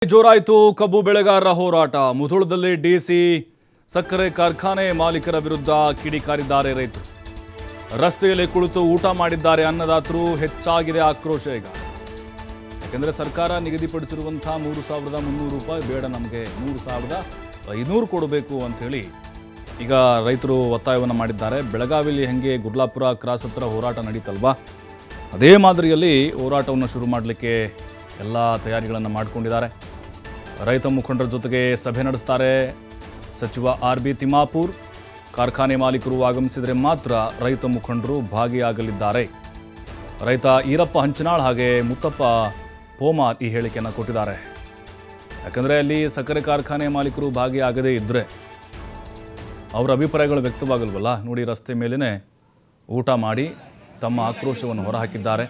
ಜೋರಾಯಿತು ಕಬ್ಬು ಬೆಳೆಗಾರರ ಹೋರಾಟ. ಮುಧೋಳದಲ್ಲಿ ಡಿಸಿ ಸಕ್ಕರೆ ಕಾರ್ಖಾನೆ ಮಾಲೀಕರ ವಿರುದ್ಧ ಕಿಡಿಕಾರಿದ್ದಾರೆ ರೈತರು. ರಸ್ತೆಯಲ್ಲಿ ಕುಳಿತು ಊಟ ಮಾಡಿದ್ದಾರೆ ಅನ್ನದಾತರು. ಹೆಚ್ಚಾಗಿದೆ ಆಕ್ರೋಶ ಈಗ. ಯಾಕೆಂದರೆ ಸರ್ಕಾರ ನಿಗದಿಪಡಿಸಿರುವಂತಹ 3,300 ರೂಪಾಯಿ ಬೇಡ, ನಮಗೆ 3,500 ಕೊಡಬೇಕು ಅಂಥೇಳಿ ಈಗ ರೈತರು ಒತ್ತಾಯವನ್ನು ಮಾಡಿದ್ದಾರೆ. ಬೆಳಗಾವಿಯಲ್ಲಿ ಹೆಂಗೆ ಗುರ್ಲಾಪುರ ಕ್ರಾಸ್ ಹತ್ರ ಹೋರಾಟ ನಡೀತಲ್ವಾ, ಅದೇ ಮಾದರಿಯಲ್ಲಿ ಹೋರಾಟವನ್ನು ಶುರು ಮಾಡಲಿಕ್ಕೆ ಎಲ್ಲ ತಯಾರಿಗಳನ್ನು ಮಾಡಿಕೊಂಡಿದ್ದಾರೆ. ರೈತ ಮುಖಂಡರ ಜೊತೆಗೆ ಸಭೆ ನಡೆಸ್ತಾರೆ ಸಚಿವ ಆರ್.ಬಿ. ತಿಮ್ಮಾಪುರ್. ಕಾರ್ಖಾನೆ ಮಾಲೀಕರು ಆಗಮಿಸಿದರೆ ಮಾತ್ರ ರೈತ ಮುಖಂಡರು ಭಾಗಿಯಾಗಲಿದ್ದಾರೆ. ರೈತ ಈರಪ್ಪ ಹಂಚನಾಳ್ ಹಾಗೆ ಮುತ್ತಪ್ಪ ಪೋಮಾರ್ ಈ ಹೇಳಿಕೆಯನ್ನು ಕೊಟ್ಟಿದ್ದಾರೆ. ಯಾಕಂದರೆ ಅಲ್ಲಿ ಸಕ್ಕರೆ ಕಾರ್ಖಾನೆ ಮಾಲೀಕರು ಭಾಗಿಯಾಗದೇ ಇದ್ದರೆ ಅವರ ಅಭಿಪ್ರಾಯಗಳು ವ್ಯಕ್ತವಾಗಲ್ವಲ್ಲ. ನೋಡಿ, ರಸ್ತೆ ಮೇಲೇ ಊಟ ಮಾಡಿ ತಮ್ಮ ಆಕ್ರೋಶವನ್ನು ಹೊರಹಾಕಿದ್ದಾರೆ.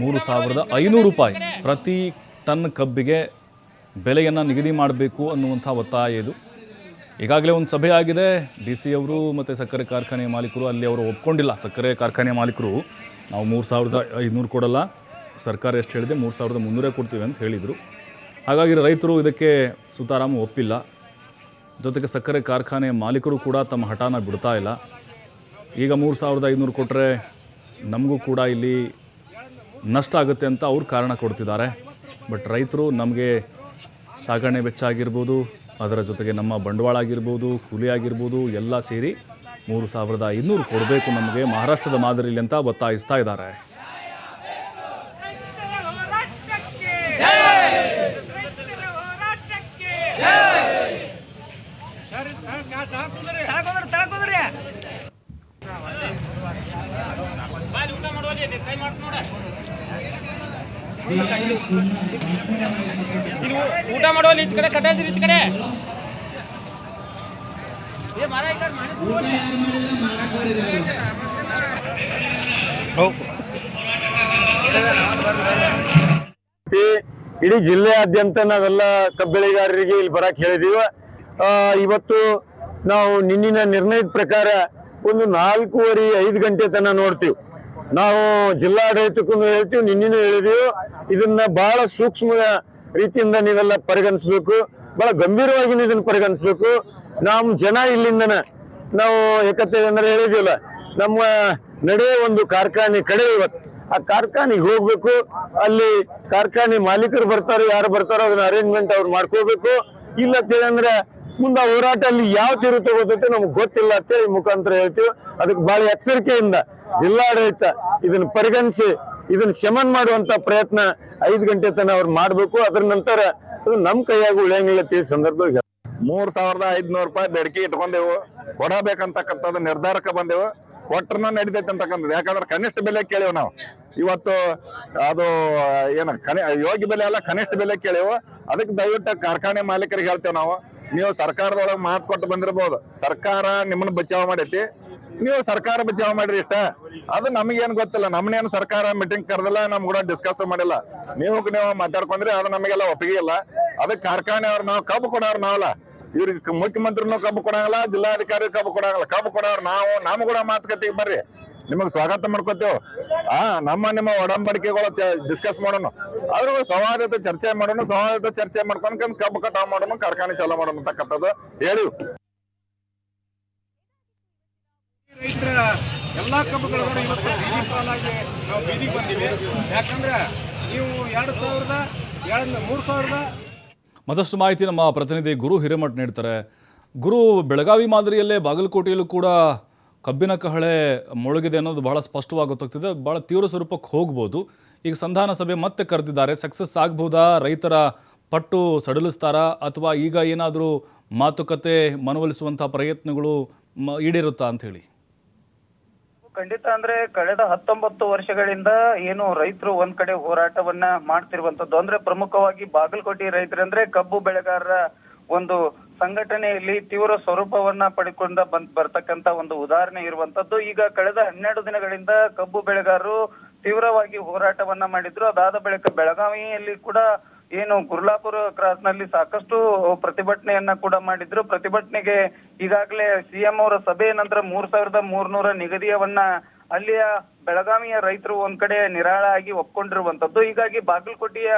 3,500 ರೂಪಾಯಿ ಪ್ರತಿ ಟನ್ ಕಬ್ಬಿಗೆ ಬೆಲೆಯನ್ನು ನಿಗದಿ ಮಾಡಬೇಕು ಅನ್ನುವಂಥ ಒತ್ತಾಯ ಇದು. ಈಗಾಗಲೇ ಒಂದು ಸಭೆ ಆಗಿದೆ. ಡಿ ಸಿ ಅವರು ಮತ್ತು ಸಕ್ಕರೆ ಕಾರ್ಖಾನೆ ಮಾಲೀಕರು, ಅಲ್ಲಿ ಅವರು ಒಪ್ಕೊಂಡಿಲ್ಲ. ಸಕ್ಕರೆ ಕಾರ್ಖಾನೆ ಮಾಲೀಕರು ನಾವು 3,500 ಕೊಡಲ್ಲ, ಸರ್ಕಾರ ಎಷ್ಟು ಹೇಳಿದೆ 3,300 ಕೊಡ್ತೀವಿ ಅಂತ ಹೇಳಿದರು. ಹಾಗಾಗಿ ರೈತರು ಇದಕ್ಕೆ ಸುತಾರಾಮ ಒಪ್ಪಿಲ್ಲ. ಜೊತೆಗೆ ಸಕ್ಕರೆ ಕಾರ್ಖಾನೆ ಮಾಲೀಕರು ಕೂಡ ತಮ್ಮ ಹಠಾನ ಬಿಡ್ತಾ ಇಲ್ಲ. ಈಗ 3,500 ಕೊಟ್ಟರೆ ನಮಗೂ ಕೂಡ ಇಲ್ಲಿ ನಷ್ಟ ಆಗುತ್ತೆ ಅಂತ ಅವ್ರು ಕಾರಣ ಕೊಡ್ತಿದ್ದಾರೆ. ಬಟ್ ರೈತರು ನಮಗೆ ಸಾಗಣೆ ವೆಚ್ಚ ಆಗಿರ್ಬೋದು, ಅದರ ಜೊತೆಗೆ ನಮ್ಮ ಬಂಡವಾಳ ಆಗಿರ್ಬೋದು, ಕೂಲಿ ಆಗಿರ್ಬೋದು, ಎಲ್ಲ ಸೇರಿ 3,500 ಕೊಡಬೇಕು ನಮಗೆ ಮಹಾರಾಷ್ಟ್ರದ ಮಾದರಿಯಲ್ಲಿ ಅಂತ ಒತ್ತಾಯಿಸ್ತಾ ಇದ್ದಾರೆ. ಊಟ ಮಾಡೋಲ್ಲ, ಈಚ ಕಡೆ ಕಟ್ಟಾದ್ರಿ, ಈಚ ಕಡೆ ಇಡೀ ಜಿಲ್ಲೆಯಾದ್ಯಂತ ನಾವೆಲ್ಲ ಕಬ್ಬೆಳೆಗಾರರಿಗೆ ಇಲ್ಲಿ ಬರಕ್ ಹೇಳಿದೀವಿ. ಇವತ್ತು ನಾವು ನಿನ್ನಿನ ನಿರ್ಣಯದ ಪ್ರಕಾರ ಒಂದು 4:30-5 ಗಂಟೆ ತನಕ ನೋಡ್ತೀವಿ. ನಾವು ಜಿಲ್ಲಾಡಳಿತಕ್ಕೂ ಹೇಳ್ತೀವಿ, ನಿನ್ನೆನೂ ಹೇಳಿದೀವಿ. ಇದನ್ನ ಬಹಳ ಸೂಕ್ಷ್ಮ ರೀತಿಯಿಂದ ನೀವೆಲ್ಲ ಪರಿಗಣಿಸ್ಬೇಕು, ಬಹಳ ಗಂಭೀರವಾಗಿ ಇದನ್ನ ಪರಿಗಣಿಸ್ಬೇಕು. ನಮ್ಮ ಜನ ಇಲ್ಲಿಂದನ ನಾವು ಏಕತೆ ಅಂದ್ರೆ ಹೇಳಿದೀವಲ್ಲ, ನಮ್ಮ ನಡೆ ಒಂದು ಕಾರ್ಖಾನೆ ಕಡೆ ಇವತ್ತು ಆ ಕಾರ್ಖಾನೆಗೆ ಹೋಗ್ಬೇಕು. ಅಲ್ಲಿ ಕಾರ್ಖಾನೆ ಮಾಲೀಕರು ಬರ್ತಾರೋ ಯಾರು ಬರ್ತಾರೋ ಅದನ್ನ ಅರೇಂಜ್ಮೆಂಟ್ ಅವ್ರು ಮಾಡ್ಕೋಬೇಕು. ಇಲ್ಲ ಅಂತೇಳಂದ್ರೆ ಮುಂದೆ ಹೋರಾಟ ಅಲ್ಲಿ ಯಾವ ತೀರು ತಗೋತೈತೆ ನಮ್ಗೆ ಗೊತ್ತಿಲ್ಲ ಅಂತೇಳಿ ಮುಖಾಂತರ ಹೇಳ್ತೀವಿ. ಅದಕ್ಕೆ ಬಹಳ ಎಚ್ಚರಿಕೆಯಿಂದ ಜಿಲ್ಲಾಡಳಿತ ಇದನ್ನ ಪರಿಗಣಿಸಿ ಇದನ್ನ ಶಮನ ಮಾಡುವಂತ ಪ್ರಯತ್ನ 5 ಗಂಟೆ ತನಕ ಅವ್ರು ಮಾಡ್ಬೇಕು. ಅದ್ರ ನಂತರ ಅದು ನಮ್ ಕೈಯಾಗಿ ಉಳಿಯಂಗಿಲ್ಲ ತಿಳಿದ ಸಂದರ್ಭದಲ್ಲಿ 3,500 ರೂಪಾಯಿ ಬೇಡಿಕೆ ಇಟ್ಕೊಂಡೆವು, ಕೊಡಬೇಕಂತಕ್ಕಂಥದ್ದು ನಿರ್ಧಾರಕ್ಕೆ ಬಂದೆವು. ಕೊಟ್ರನ ನಡೀತೈತೆ ಅಂತಕ್ಕಂಥದ್ದು. ಯಾಕಂದ್ರೆ ಕನಿಷ್ಠ ಬೆಲೆ ಕೇಳಿವು ನಾವು ಇವತ್ತು. ಅದು ಏನು ಯೋಗ್ಯ ಬೆಲೆ ಅಲ್ಲ, ಕನಿಷ್ಠ ಬೆಲೆ ಕೇಳಿವು. ಅದಕ್ಕೆ ದಯವಿಟ್ಟು ಕಾರ್ಖಾನೆ ಮಾಲೀಕರಿಗೆ ಹೇಳ್ತೇವೆ ನಾವು, ನೀವು ಸರ್ಕಾರದೊಳಗೆ ಮಾತು ಕೊಟ್ಟು ಬಂದಿರ್ಬೋದು, ಸರ್ಕಾರ ನಿಮ್ಮನ್ನ ಬಚಾವ್ ಮಾಡೈತಿ, ನೀವು ಸರ್ಕಾರ ಬಚಾವ್ ಮಾಡ್ರಿ ಇಷ್ಟ. ಅದು ನಮಗೇನು ಗೊತ್ತಿಲ್ಲ, ನಮ್ಮನ್ನೇನು ಸರ್ಕಾರ ಮೀಟಿಂಗ್ ಕರೆದಿಲ್ಲ, ನಮ್ ಕೂಡ ಡಿಸ್ಕಸ್ ಮಾಡಿಲ್ಲ. ನೀವು ಮಾತಾಡ್ಕೊಂಡ್ರಿ ಅದು ನಮಗೆಲ್ಲ ಒಪ್ಪಿಗೆ ಇಲ್ಲ. ಅದಕ್ಕೆ ಕಾರ್ಖಾನೆ ಅವ್ರು ನಾವು ಕಬ್ಬು ಕೊಡೋರು ನಾವಲ್ಲ, ಇವ್ರಿಗೆ ಮುಖ್ಯಮಂತ್ರಿನೂ ಕಬ್ಬು ಕೊಡಂಗಿಲ್ಲ, ಜಿಲ್ಲಾಧಿಕಾರಿ ಕಬ್ಬು ಕೊಡಂಗಿಲ್ಲ. ಕಬ್ಬು ಕೊಡೋರು ನಾವು, ನಮ್ಮ ಕೂಡ ಮಾತುಕತೆಗೆ ಬರ್ರಿ, ನಿಮಗ್ ಸ್ವಾಗತ ಮಾಡ್ಕೋತೇವ್. ನಿಮ್ಮ ಒಡಂಬಡಿಕೆಗಳು ಡಿಸ್ಕಸ್ ಮಾಡೋಣ, ಆದ್ರೂ ಸಂವಾದದ ಚರ್ಚೆ ಮಾಡೋಣ, ಸಂವಾದದ ಚರ್ಚೆ ಮಾಡ್ಕೊಂಡು ಕಬ್ಬು ಕಟಾವ್ ಮಾಡೋಣ, ಕಾರ್ಖಾನೆ ಚಾಲೂ ಮಾಡೋಣ ಅಂತಕ್ಕಂಥದ್ದು ಹೇಳಿವ್. ರೈತರ ಎಲ್ಲಾ ಕಬ್ಬುಗಳು ಇವತ್ತು ನಾವು ಬೀದಿಗೆ ಬಂದಿವಿ. ಯಾಕಂದ್ರೆ ನೀವು 3,000 ಮತ್ತಷ್ಟು ಮಾಹಿತಿ ನಮ್ಮ ಪ್ರತಿನಿಧಿ ಗುರು ಹಿರೇಮಠ್ ನೀಡ್ತಾರೆ. ಗುರು, ಬೆಳಗಾವಿ ಮಾದರಿಯಲ್ಲೇ ಬಾಗಲಕೋಟೆಯಲ್ಲೂ ಕೂಡ ಕಬ್ಬಿನ ಕಹಳೆ ಮೊಳಗಿದೆ ಅನ್ನೋದು ಬಹಳ ಸ್ಪಷ್ಟವಾಗಿ ಗೊತ್ತಾಗ್ತಿದೆ. ಬಹಳ ತೀವ್ರ ಸ್ವರೂಪಕ್ಕೆ ಹೋಗ್ಬೋದು. ಈಗ ಸಂಧಾನ ಸಭೆ ಮತ್ತೆ ಕರೆದಿದ್ದಾರೆ, ಸಕ್ಸಸ್ ಆಗ್ಬೋದಾ? ರೈತರ ಪಟ್ಟು ಸಡಿಲಿಸ್ತಾರಾ ಅಥವಾ ಈಗ ಏನಾದರೂ ಮಾತುಕತೆ ಮನವೊಲಿಸುವಂಥ ಪ್ರಯತ್ನಗಳು ಈಡೇರುತ್ತಾ ಅಂತ ಹೇಳಿ? ಖಂಡಿತ. ಅಂದ್ರೆ ಕಳೆದ 19 ವರ್ಷಗಳಿಂದ ಏನು ರೈತರು ಒಂದ್ ಕಡೆ ಹೋರಾಟವನ್ನ ಮಾಡ್ತಿರುವಂತದ್ದು, ಅಂದ್ರೆ ಪ್ರಮುಖವಾಗಿ ಬಾಗಲಕೋಟೆ ರೈತರಂದ್ರೆ ಕಬ್ಬು ಬೆಳೆಗಾರರ ಒಂದು ಸಂಘಟನೆಯಲ್ಲಿ ತೀವ್ರ ಸ್ವರೂಪವನ್ನ ಪಡೆದುಕೊಂಡ ಬರ್ತಕ್ಕಂತ ಒಂದು ಉದಾಹರಣೆ ಇರುವಂತದ್ದು. ಈಗ ಕಳೆದ 12 ದಿನಗಳಿಂದ ಕಬ್ಬು ಬೆಳೆಗಾರರು ತೀವ್ರವಾಗಿ ಹೋರಾಟವನ್ನ ಮಾಡಿದ್ರು. ಅದಾದ ಬಳಿಕ ಬೆಳಗಾವಿಯಲ್ಲಿ ಕೂಡ ಏನು ಗುರ್ಲಾಪುರ ಕ್ರಾಸ್ ನಲ್ಲಿ ಸಾಕಷ್ಟು ಪ್ರತಿಭಟನೆಯನ್ನ ಕೂಡ ಮಾಡಿದ್ರು. ಪ್ರತಿಭಟನೆಗೆ ಈಗಾಗಲೇ ಸಿಎಂ ಅವರ ಸಭೆಯ ನಂತರ 3,300 ನಿಗದಿಯವನ್ನ ಅಲ್ಲಿಯ ಬೆಳಗಾವಿಯ ರೈತರು ಒಂದ್ ಕಡೆ ನಿರಾಳ ಆಗಿ ಒಪ್ಕೊಂಡಿರುವಂತದ್ದು. ಹೀಗಾಗಿ ಬಾಗಲಕೋಟೆಯ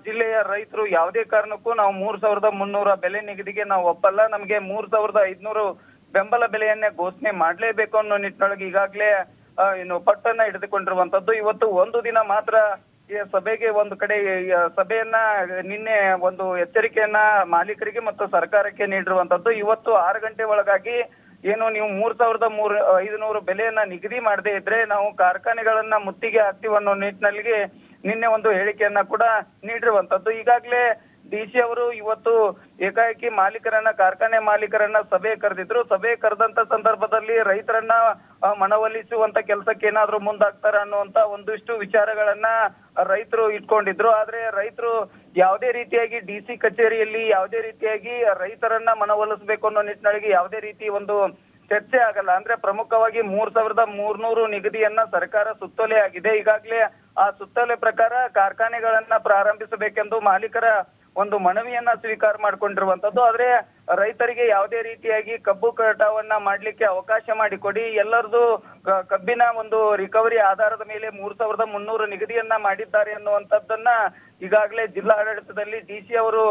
ಜಿಲ್ಲೆಯ ರೈತರು ಯಾವುದೇ ಕಾರಣಕ್ಕೂ ನಾವು 3,300 ಬೆಲೆ ನಿಗದಿಗೆ ನಾವು ಒಪ್ಪಲ್ಲ, ನಮಗೆ 3,500 ಬೆಂಬಲ ಬೆಲೆಯನ್ನೇ ಘೋಷಣೆ ಮಾಡ್ಲೇಬೇಕು ಅನ್ನೋ ನಿಟ್ಟಿನೊಳಗೆ ಈಗಾಗಲೇ ಏನು ಪಟ್ಟನ್ನ ಹಿಡಿದುಕೊಂಡಿರುವಂತದ್ದು. ಇವತ್ತು ಒಂದು ದಿನ ಮಾತ್ರ ಈ ಸಭೆಗೆ ಒಂದು ಕಡೆ ಸಭೆಯನ್ನ ನಿನ್ನೆ ಒಂದು ಎಚ್ಚರಿಕೆಯನ್ನ ಮಾಲೀಕರಿಗೆ ಮತ್ತು ಸರ್ಕಾರಕ್ಕೆ ನೀಡಿರುವಂತದ್ದು. ಇವತ್ತು 6 ಗಂಟೆ ಒಳಗಾಗಿ ಏನು ನೀವು 3,500 ಬೆಲೆಯನ್ನ ನಿಗದಿ ಮಾಡದೇ ಇದ್ರೆ ನಾವು ಕಾರ್ಖಾನೆಗಳನ್ನ ಮುತ್ತಿಗೆ ಹಾಕ್ತೀವಿ ಅನ್ನೋ ನಿಟ್ಟಿನಲ್ಲಿ ನಿನ್ನೆ ಒಂದು ಹೇಳಿಕೆಯನ್ನ ಕೂಡ ನೀಡಿರುವಂತದ್ದು. ಈಗಾಗಲೇ ಡಿಸಿ ಅವರು ಇವತ್ತು ಏಕಾಏಕಿ ಕಾರ್ಖಾನೆ ಮಾಲೀಕರನ್ನ ಸಭೆ ಕರೆದಿದ್ರು. ಸಭೆ ಕರೆದಂತ ಸಂದರ್ಭದಲ್ಲಿ ರೈತರನ್ನ ಮನವೊಲಿಸುವಂತ ಕೆಲಸಕ್ಕೆ ಏನಾದ್ರು ಮುಂದಾಗ್ತಾರ ಅನ್ನುವಂತ ಒಂದಿಷ್ಟು ವಿಚಾರಗಳನ್ನ ರೈತರು ಇಟ್ಕೊಂಡಿದ್ರು. ಆದ್ರೆ ರೈತರು ಯಾವುದೇ ರೀತಿಯಾಗಿ ಡಿಸಿ ಕಚೇರಿಯಲ್ಲಿ ಯಾವುದೇ ರೀತಿಯಾಗಿ ರೈತರನ್ನ ಮನವೊಲಿಸಬೇಕು ಅನ್ನೋ ನಿಟ್ಟಿನಲ್ಲಿ ಯಾವುದೇ ರೀತಿ ಒಂದು ಚರ್ಚೆ ಆಗಲ್ಲ. ಅಂದ್ರೆ ಪ್ರಮುಖವಾಗಿ 3,300 ನಿಗದಿಯನ್ನ ಸರ್ಕಾರ ಸುತ್ತೋಲೆ ಆಗಿದೆ. ಈಗಾಗಲೇ ಆ ಸುತ್ತೋಲೆ ಪ್ರಕಾರ ಕಾರ್ಖಾನೆಗಳನ್ನ ಪ್ರಾರಂಭಿಸಬೇಕೆಂದು ಮಾಲೀಕರ ಒಂದು ಮನವಿಯನ್ನ ಸ್ವೀಕಾರ ಮಾಡ್ಕೊಂಡಿರುವಂತದ್ದು. ಆದ್ರೆ ರೈತರಿಗೆ ಯಾವುದೇ ರೀತಿಯಾಗಿ ಕಬ್ಬು ಕಟಾವನ್ನ ಮಾಡ್ಲಿಕ್ಕೆ ಅವಕಾಶ ಮಾಡಿಕೊಡಿ, ಎಲ್ಲರದು ಕಬ್ಬಿನ ಒಂದು ರಿಕವರಿ ಆಧಾರದ ಮೇಲೆ 3,300 ನಿಗದಿಯನ್ನ ಮಾಡಿದ್ದಾರೆ ಅನ್ನುವಂಥದ್ದನ್ನ ಈಗಾಗಲೇ ಜಿಲ್ಲಾಡಳಿತದಲ್ಲಿ ಡಿಸಿ ಅವರು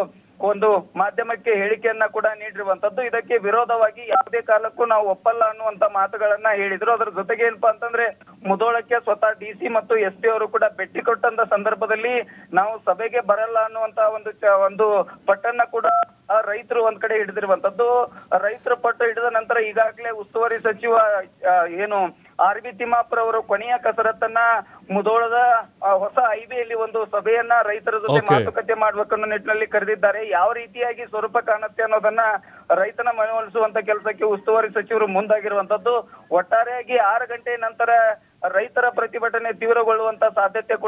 ಒಂದು ಮಾಧ್ಯಮಕ್ಕೆ ಹೇಳಿಕೆಯನ್ನ ಕೂಡ ನೀಡಿರುವಂತದ್ದು. ಇದಕ್ಕೆ ವಿರೋಧವಾಗಿ ಯಾವುದೇ ಕಾಲಕ್ಕೂ ನಾವು ಒಪ್ಪಲ್ಲ ಅನ್ನುವಂತ ಮಾತುಗಳನ್ನ ಹೇಳಿದ್ರು. ಅದರ ಜೊತೆಗೆ ಏನಪ್ಪಾ ಅಂತಂದ್ರೆ ಮುಧೋಳಕ್ಕೆ ಸ್ವತಃ ಡಿಸಿ ಮತ್ತು SP ಅವರು ಕೂಡ ಭೇಟಿ ಕೊಟ್ಟಂತ ಸಂದರ್ಭದಲ್ಲಿ ನಾವು ಸಭೆಗೆ ಬರಲ್ಲ ಅನ್ನುವಂತ ಒಂದು ಪಟ್ಟನ್ನ ಕೂಡ ರೈತರು ಒಂದ್ ಕಡೆ ಹಿಡಿದಿರುವಂತದ್ದು. ರೈತರ ಪಟ್ಟು ಹಿಡಿದ ನಂತರ ಈಗಾಗಲೇ ಉಸ್ತುವಾರಿ ಸಚಿವ ಏನು RB ತಿಮ್ಮಾಪುರ ಅವರು ಕೊನೆಯ ಕಸರತ್ತನ್ನ ಮುಧೋಳದ ಹೊಸ ಹೈವೇಯಲ್ಲಿ ಒಂದು ಸಭೆಯನ್ನ ರೈತರ ಜೊತೆ ಮಾತುಕತೆ ಮಾಡ್ಬೇಕನ್ನೋ ನಿಟ್ಟಿನಲ್ಲಿ ಕರೆದಿದ್ದಾರೆ. ಯಾವ ರೀತಿಯಾಗಿ ಸ್ವರೂಪ ಕಾಣುತ್ತೆ ಅನ್ನೋದನ್ನ ರೈತನ ಮನವೊಲಿಸುವಂತ ಕೆಲಸಕ್ಕೆ ಉಸ್ತುವಾರಿ ಸಚಿವರು ಮುಂದಾಗಿರುವಂತದ್ದು. ಒಟ್ಟಾರೆಯಾಗಿ 6 ಗಂಟೆ ನಂತರ ರೈತರ ಪ್ರತಿಭಟನೆ ತೀವ್ರಗೊಳ್ಳುವಂತ ಸಾಧ್ಯತೆ